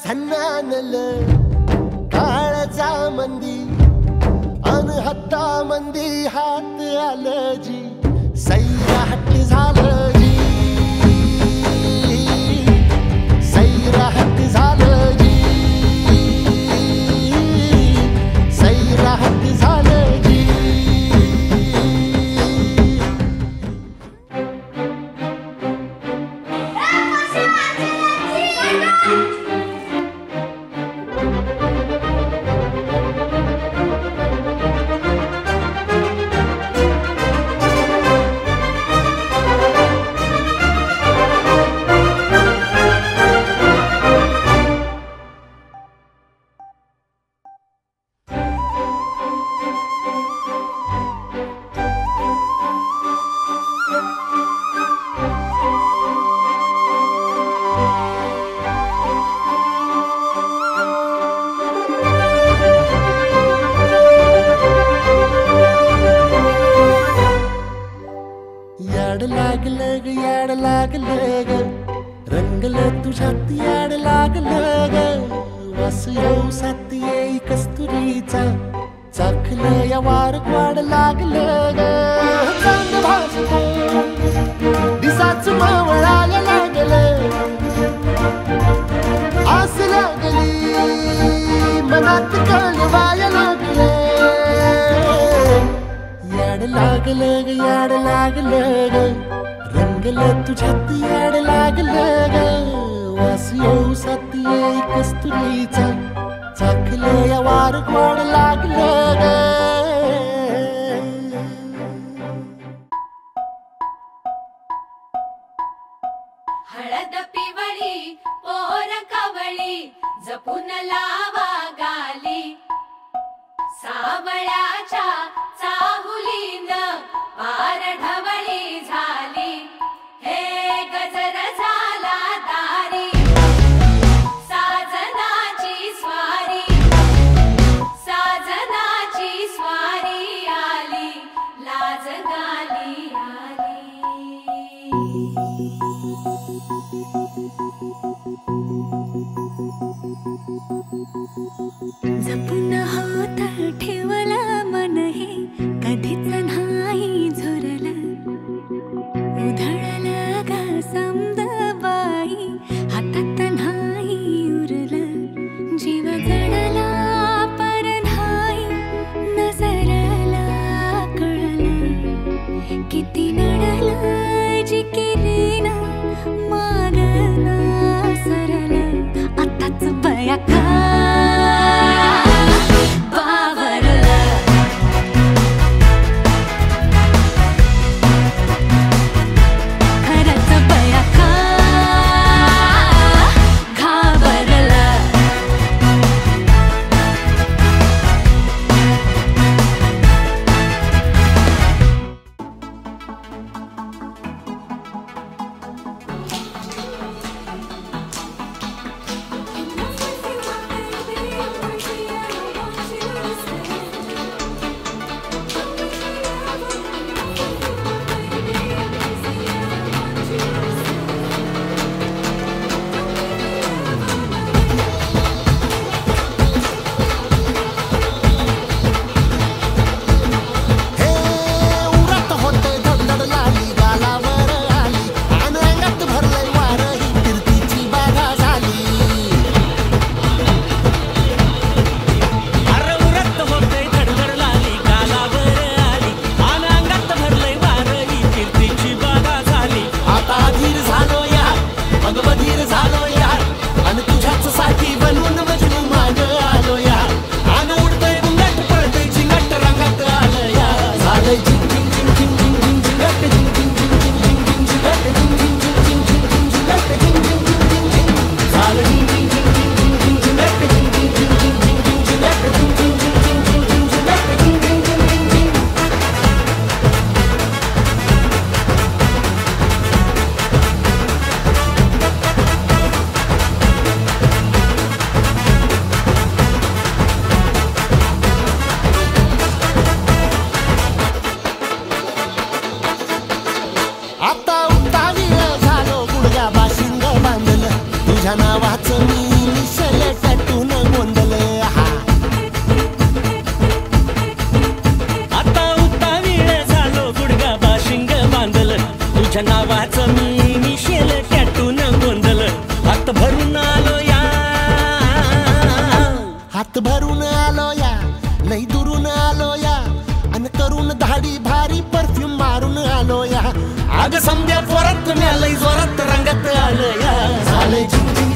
झन्नानल काळजा मंदी अन हत्ता मंदी हात आलं जी सैरा हट्ट झालं जी सैरा हट्ट झालं जी सैरा हट्ट झालं जी याड लागलं ग रंगलं तुझ्यात याड लागलं ग वास येऊ सात येई कस्तुरीचा चाखलं या वार वाड लागलं ग चांग भाजलं दिसाच मावळायला लागलं आस लागली मनात कळवायला लागलं याड लागलं ग याड लागलं ग रंगलं तुझ्यात याड लागलं ग वास येऊ सात येई कस्तुरीचा चाखलं या वार गोड लागलं ग हळद पिवळी पोर कवळी जपून लावा गाली सावळ्याच्या चाहुलीन पार ढवळी झाली हे गजर झाला दारी साजनाची स्वारी आली लाज गाली आली जपून होत ठेवला मन हे कधीच नाही झुरलं उधळलं ग समद बाई हातात नाही उरलं जीव जडला पर नाही नजरला कळलं किती नडलं जिकिरीन मागना सरलं आताच बया का तुझ्या नावाचं मी निशल तुझ्या नावाचं मी मिशेल टॅटून गोंधळ हात भरून आलो या, हात भरून आलो या, लई दुरून आलो या, अन करून धाडी भारी परफ्यूम मारून आलो या. अग समद्या जोरात लई जोरात रंगात आलो या. झालंय झिंग झिंग